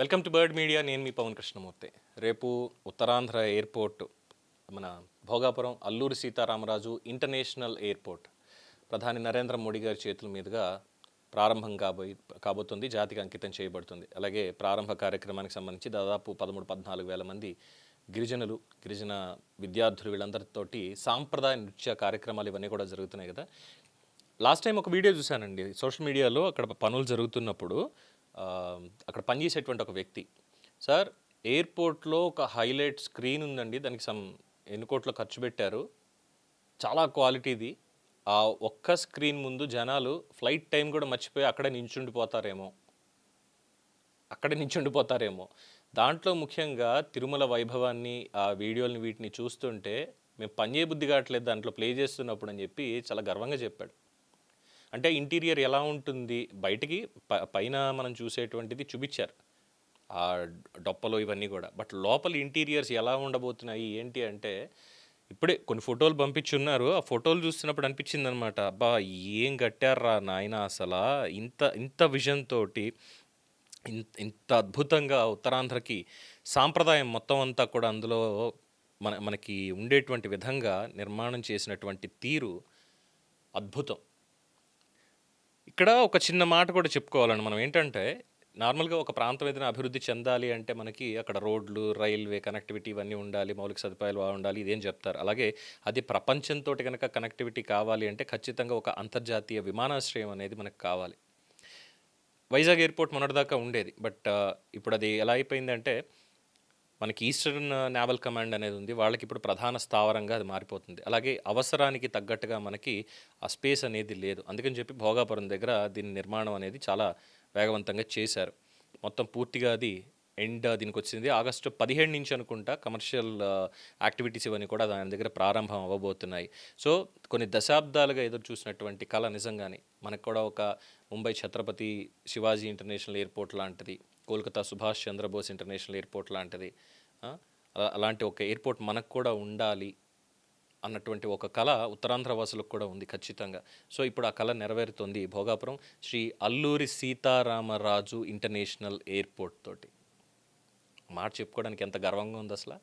Welcome to bird media. నేను మీ పవన్ కృష్ణమూర్తి. రేపు Uttarandhra airport మన భోగాపురం అల్లూరి సీతారామరాజు ఇంటర్నేషనల్ ఎయిర్పోర్ట్ ప్రధాని నరేంద్ర మోడీ గారి చేతుల మీదుగా ప్రారంభం కాబోతుంది, జాతికి అంకితం చేయబడుతుంది. అలాగే ప్రారంభ కార్యక్రమానికి సంబంధించి దాదాపు 13-14 వేల మంది గిరిజన విద్యార్థులు వీళ్ళందరితోటి సాంప్రదాయ నృత్య కార్యక్రమాలు ఇవన్నీ కూడా జరుగుతున్నాయి కదా. లాస్ట్ టైం ఒక వీడియో చూశానండి సోషల్ మీడియాలో. అక్కడ పనులు జరుగుతున్నప్పుడు అక్కడ పనిచేసేటువంటి ఒక వ్యక్తి, సార్ ఎయిర్పోర్ట్లో ఒక హైలైట్ స్క్రీన్ ఉందండి, దానికి ఎన్ని కోట్లు ఖర్చు పెట్టారు, చాలా క్వాలిటీది. ఆ ఒక్క స్క్రీన్ ముందు జనాలు ఫ్లైట్ టైం కూడా మర్చిపోయి అక్కడే నించుండిపోతారేమో. దాంట్లో ముఖ్యంగా తిరుమల వైభవాన్ని, ఆ వీడియోని వీటిని చూస్తుంటే మేము పనిచే బుద్ధి కావట్లేదు దాంట్లో ప్లే చేస్తున్నప్పుడు అని చెప్పి చాలా గర్వంగా చెప్పాడు. అంటే ఇంటీరియర్ ఎలా ఉంటుంది, బయటికి పైన మనం చూసేటువంటిది చూపించారు ఆ డొప్పలు ఇవన్నీ కూడా, బట్ లోపల ఇంటీరియర్స్ ఎలా ఉండబోతున్నాయి ఏంటి అంటే ఇప్పుడే కొన్ని ఫోటోలు పంపించున్నారు. ఆ ఫోటోలు చూస్తున్నప్పుడు అనిపించింది అనమాట, అబ్బా ఏం కట్టారా నాయన, అసలు ఇంత విజన్ తోటి ఇంత అద్భుతంగా ఉత్తరాంధ్రకి సాంప్రదాయం మొత్తం అంతా కూడా అందులో మనకి ఉండేటువంటి విధంగా నిర్మాణం చేసినటువంటి తీరు అద్భుతం. ఇక్కడ ఒక చిన్న మాట కూడా చెప్పుకోవాలండి మనం. ఏంటంటే నార్మల్గా ఒక ప్రాంతం ఏదైనా అభివృద్ధి చెందాలి అంటే మనకి అక్కడ రోడ్లు, రైల్వే కనెక్టివిటీ ఇవన్నీ ఉండాలి, మౌలిక సదుపాయాలు బాగుండాలి, ఇదేం చెప్తారు. అలాగే అది ప్రపంచంతో కనుక కనెక్టివిటీ కావాలి అంటే ఖచ్చితంగా ఒక అంతర్జాతీయ విమానాశ్రయం అనేది మనకు కావాలి. వైజాగ్ ఎయిర్పోర్ట్ మొన్నటిదాకా ఉండేది, బట్ ఇప్పుడు అది ఎలా అయిపోయిందంటే మనకి ఈస్టర్న్ నేవల్ కమాండ్ అనేది ఉంది, వాళ్ళకి ఇప్పుడు ప్రధాన స్థావరంగా అది మారిపోతుంది. అలాగే అవసరానికి తగ్గట్టుగా మనకి ఆ స్పేస్ అనేది లేదు. అందుకని చెప్పి భోగాపురం దగ్గర దీని నిర్మాణం అనేది చాలా వేగవంతంగా చేశారు. మొత్తం పూర్తిగా అది దీనికి వచ్చింది ఆగస్టు 17 నుంచి అనుకుంటా. కమర్షియల్ యాక్టివిటీస్ ఇవన్నీ కూడా దాని దగ్గర ప్రారంభం అవ్వబోతున్నాయి. సో కొన్ని దశాబ్దాలుగా ఎదురు చూసినటువంటి కళ నిజంగానే మనకు కూడా ఒక ముంబై ఛత్రపతి శివాజీ ఇంటర్నేషనల్ ఎయిర్పోర్ట్ లాంటిది, కోల్కతా సుభాష్ చంద్రబోస్ ఇంటర్నేషనల్ ఎయిర్పోర్ట్ లాంటిది, అలాంటి ఒక ఎయిర్పోర్ట్ మనకు కూడా ఉండాలి అన్నటువంటి ఒక కళ ఉత్తరాంధ్ర వాసులకు కూడా ఉంది ఖచ్చితంగా. సో ఇప్పుడు ఆ కళ నెరవేరుతుంది భోగాపురం శ్రీ అల్లూరి సీతారామరాజు ఇంటర్నేషనల్ ఎయిర్పోర్ట్ తోటి. మాట చెప్పుకోవడానికి ఎంత గర్వంగా ఉంది అసలు.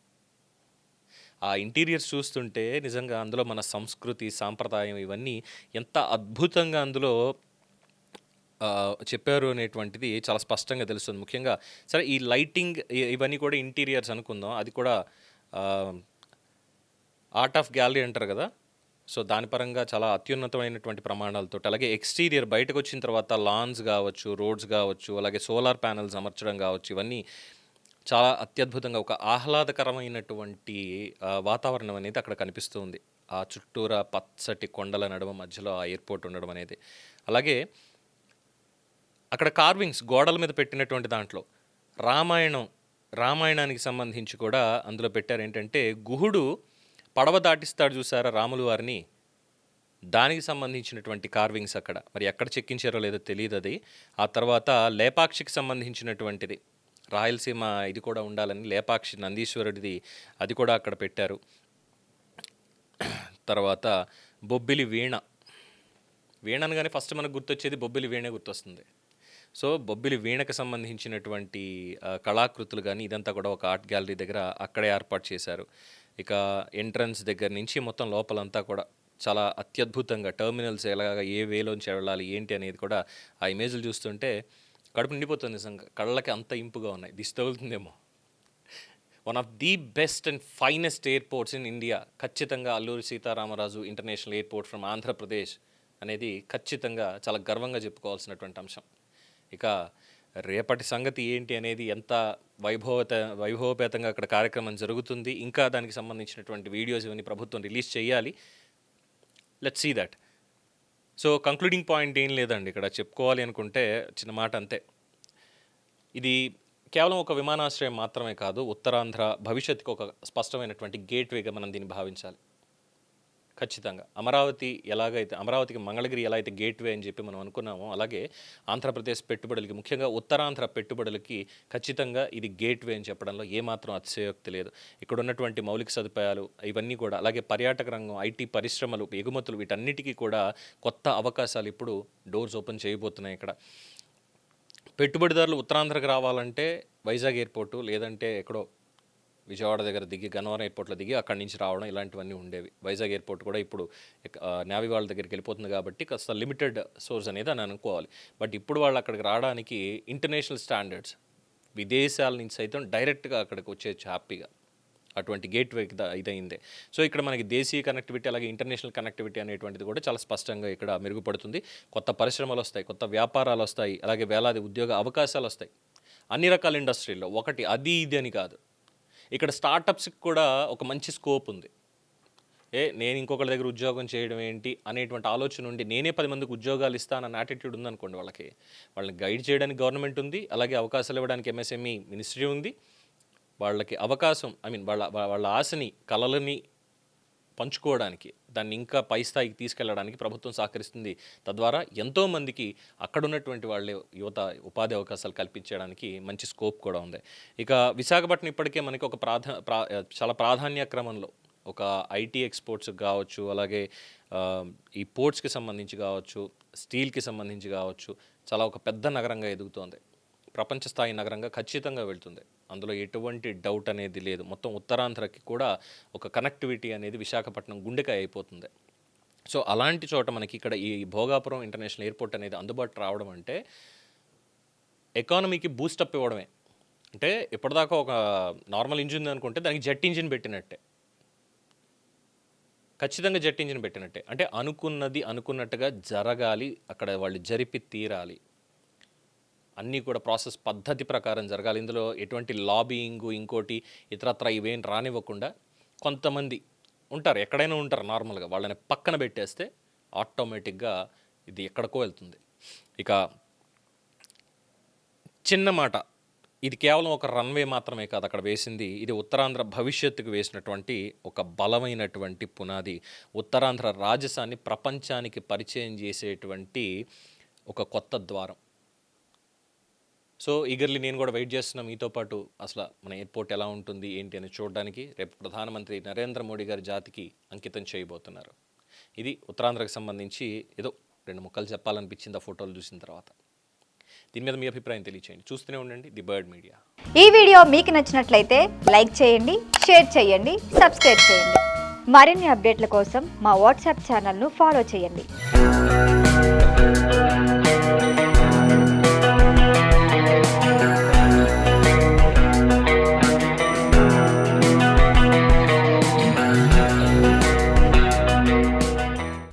ఆ ఇంటీరియర్స్ చూస్తుంటే నిజంగా అందులో మన సంస్కృతి, సాంప్రదాయం ఇవన్నీ ఎంత అద్భుతంగా అందులో చెప్పారు అనేటువంటిది చాలా స్పష్టంగా తెలుస్తుంది. ముఖ్యంగా సరే ఈ లైటింగ్ ఇవన్నీ కూడా ఇంటీరియర్స్ అనుకుందాం, అది కూడా ఆర్ట్ ఆఫ్ గ్యాలరీ అంటారు కదా. సో దాని పరంగా చాలా అత్యున్నతమైనటువంటి ప్రమాణాలతో, అలాగే ఎక్స్టీరియర్ బయటకు వచ్చిన తర్వాత లాన్స్ కావచ్చు, రోడ్స్ కావచ్చు, అలాగే సోలార్ ప్యానెల్స్ అమర్చడం కావచ్చు, ఇవన్నీ చాలా అత్యద్భుతంగా ఒక ఆహ్లాదకరమైనటువంటి వాతావరణం అనేది అక్కడ కనిపిస్తుంది. ఆ చుట్టూరా పచ్చటి కొండల నడుమ మధ్యలో ఆ ఎయిర్పోర్ట్ ఉండడం అనేది. అలాగే అక్కడ కార్వింగ్స్ గోడల మీద పెట్టినటువంటి దాంట్లో రామాయణానికి సంబంధించి కూడా అందులో పెట్టారు. ఏంటంటే గుహుడు పడవ దాటిస్తాడు చూసారా రాములు వారిని, దానికి సంబంధించినటువంటి కార్వింగ్స్ అక్కడ. మరి ఎక్కడ చెక్కించారో లేదో తెలియదు అది. ఆ తర్వాత లేపాక్షికి సంబంధించినటువంటిది, రాయలసీమ ఇది కూడా ఉండాలని లేపాక్షి నందీశ్వరుడిది అది కూడా అక్కడ పెట్టారు. తర్వాత బొబ్బిలి వీణ అనగానే ఫస్ట్ మనకు గుర్తొచ్చేది బొబ్బిలి వీణ గుర్తొస్తుంది. సో బొబ్బిలి వీణకు సంబంధించినటువంటి కళాకృతులు కానీ ఇదంతా కూడా ఒక ఆర్ట్ గ్యాలరీ దగ్గర అక్కడే ఏర్పాటు చేశారు. ఇక ఎంట్రన్స్ దగ్గర నుంచి మొత్తం లోపలంతా కూడా చాలా అత్యద్భుతంగా టెర్మినల్స్ ఎలాగా ఏ వేలోంచి వెళ్ళాలి ఏంటి అనేది కూడా ఆ ఇమేజ్లు చూస్తుంటే కడుపు నిండిపోతుంది నిజంగా. కళ్ళకి అంత ఇంపుగా ఉన్నాయి, దిష్టి తగులుతుందేమో. One of the best and finest airports in India ఖచ్చితంగా Alluri Sitaramaraju international airport from Andhra Pradesh అనేది ఖచ్చితంగా చాలా గర్వంగా చెప్పుకోవాల్సినటువంటి అంశం. ఇక రేపటి సంగతి ఏంటి అనేది, ఎంత వైభవపేతంగా అక్కడ కార్యక్రమం జరుగుతుంది, ఇంకా దానికి సంబంధించినటువంటి వీడియోస్ ఇవన్నీ ప్రభుత్వం రిలీజ్ చేయాలి. Let's see that. So concluding point ఏం లేదండి ఇక్కడ చెప్పుకోవాలి అనుకుంటే చిన్న మాట అంతే. ఇది కేవలం ఒక విమానాశ్రయం మాత్రమే కాదు, ఉత్తరాంధ్ర భవిష్యత్తుకి ఒక స్పష్టమైనటువంటి గేట్వేగా మనం దీన్ని భావించాలి ఖచ్చితంగా. అమరావతికి మంగళగిరి ఎలా అయితే గేట్వే అని చెప్పి మనం అనుకున్నామో, అలాగే ఆంధ్రప్రదేశ్ పెట్టుబడులకి, ముఖ్యంగా ఉత్తరాంధ్ర పెట్టుబడులకి ఖచ్చితంగా ఇది గేట్వే అని చెప్పడంలో ఏమాత్రం అతిశయోక్తి లేదు. ఇక్కడ ఉన్నటువంటి మౌలిక సదుపాయాలు ఇవన్నీ కూడా, అలాగే పర్యాటక రంగం, ఐటీ పరిశ్రమలు, ఎగుమతులు, వీటన్నిటికీ కూడా కొత్త అవకాశాలు ఇప్పుడు డోర్స్ ఓపెన్ చేయబోతున్నాయి ఇక్కడ. పెట్టుబడిదారులు ఉత్తరాంధ్రకు రావాలంటే వైజాగ్ ఎయిర్పోర్టు లేదంటే ఎక్కడో విజయవాడ దగ్గర దిగి గన్నవరం ఎయిర్పోర్ట్లో దిగి అక్కడి నుంచి రావడం ఇలాంటివన్నీ ఉండేవి. వైజాగ్ ఎయిర్పోర్ట్ కూడా ఇప్పుడు నేవీ వాళ్ళ దగ్గరికి వెళ్ళిపోతుంది కాబట్టి కాస్త లిమిటెడ్ సోర్స్ అనేది అని అనుకోవాలి. బట్ ఇప్పుడు వాళ్ళు అక్కడికి రావడానికి ఇంటర్నేషనల్ స్టాండర్డ్స్ విదేశాల నుంచి సైతం డైరెక్ట్గా అక్కడికి వచ్చేయచ్చు హ్యాపీగా. అటువంటి గేట్వేకి ఇదైందే. సో ఇక్కడ మనకి దేశీయ కనెక్టివిటీ అలాగే ఇంటర్నేషనల్ కనెక్టివిటీ అనేటువంటిది కూడా చాలా స్పష్టంగా ఇక్కడ మెరుగుపడుతుంది. కొత్త పరిశ్రమలు వస్తాయి, కొత్త వ్యాపారాలు వస్తాయి, అలాగే వేలాది ఉద్యోగ అవకాశాలు వస్తాయి అన్ని రకాల ఇండస్ట్రీల్లో. ఒకటి అది ఇది అని కాదు, ఇక్కడ స్టార్టప్స్కి కూడా ఒక మంచి స్కోప్ ఉంది. నేను ఇంకొకరి దగ్గర ఉద్యోగం చేయడం ఏంటి అనేటువంటి ఆలోచన ఉండి నేనే 10 మందికి ఉద్యోగాలు ఇస్తానన్న యాటిట్యూడ్ ఉందనుకోండి, వాళ్ళని గైడ్ చేయడానికి గవర్నమెంట్ ఉంది, అలాగే అవకాశాలు ఇవ్వడానికి ఎంఎస్ఎంఈ మినిస్ట్రీ ఉంది. వాళ్ళకి అవకాశం వాళ్ళ ఆశని కలలని పంచుకోవడానికి దాన్ని ఇంకా పై స్థాయికి తీసుకెళ్ళడానికి ప్రభుత్వం సహకరిస్తుంది. తద్వారా ఎంతోమందికి అక్కడ ఉన్నటువంటి వాళ్ళే యువత ఉపాధి అవకాశాలు కల్పించడానికి మంచి స్కోప్ కూడా ఉంది. ఇక విశాఖపట్నం ఇప్పటికే మనకి ఒక చాలా ప్రాధాన్య క్రమంలో ఒక ఐటీ ఎక్స్పోర్ట్స్కి కావచ్చు, అలాగే ఈ పోర్ట్స్కి సంబంధించి కావచ్చు, స్టీల్కి సంబంధించి కావచ్చు, చాలా ఒక పెద్ద నగరంగా ఎదుగుతోంది. ప్రపంచ స్థాయి నగరంగా ఖచ్చితంగా వెళ్తుంది, అందులో ఎటువంటి డౌట్ అనేది లేదు. మొత్తం ఉత్తరాంధ్రకి కూడా ఒక కనెక్టివిటీ అనేది విశాఖపట్నం గుండెకాయ అయిపోతుంది. సో అలాంటి చోట మనకి ఇక్కడ ఈ భోగాపురం ఇంటర్నేషనల్ ఎయిర్పోర్ట్ అనేది అందుబాటు రావడం అంటే ఎకానమీకి బూస్టప్ ఇవ్వడమే. అంటే ఇప్పటిదాకా ఒక నార్మల్ ఇంజిన్ అనుకుంటే దానికి జెట్ ఇంజిన్ పెట్టినట్టే, ఖచ్చితంగా జెట్ ఇంజిన్ పెట్టినట్టే. అంటే అనుకున్నది అనుకున్నట్టుగా జరగాలి, అక్కడ వాళ్ళు జరిపి తీరాలి, అన్నీ కూడా ప్రాసెస్ పద్ధతి ప్రకారం జరగాలి. ఇందులో ఎటువంటి లాబింగ్ ఇంకోటి ఇతరత్ర ఇవేం రానివ్వకుండా కొంతమంది ఉంటారు, ఎక్కడైనా ఉంటారు నార్మల్గా, వాళ్ళని పక్కన పెట్టేస్తే ఆటోమేటిక్గా ఇది ఎక్కడికో వెళ్తుంది. ఇక చిన్న మాట, ఇది కేవలం ఒక రన్వే మాత్రమే కాదు అక్కడ వేసింది, ఇది ఉత్తరాంధ్ర భవిష్యత్తుకు వేసినటువంటి ఒక బలమైనటువంటి పునాది. ఉత్తరాంధ్ర రాజసాన్ని ప్రపంచానికి పరిచయం చేసేటువంటి ఒక కొత్త ద్వారం. సో ఈగర్లీ నేను కూడా వెయిట్ చేస్తున్నాను మీతో పాటు అసలు మన ఎయిర్పోర్ట్ ఎలా ఉంటుంది ఏంటి అని చూడడానికి. రేపు ప్రధానమంత్రి నరేంద్ర మోడీ గారి జాతికి అంకితం చేయబోతున్నారు. ఇది ఉత్తరాంధ్రకు సంబంధించి ఏదో 2 ముక్కలు చెప్పాలనిపించింది ఆ ఫోటోలు చూసిన తర్వాత. దీని మీద మీ అభిప్రాయం తెలియచేయండి. చూస్తూనే ఉండండి ది బర్డ్ మీడియా. ఈ వీడియో మీకు నచ్చినట్లయితే లైక్ చేయండి, షేర్ చేయండి, సబ్స్క్రైబ్ చేయండి. మరిన్ని అప్డేట్ల కోసం మా వాట్సాప్ ఛానల్ను ఫాలో చేయండి.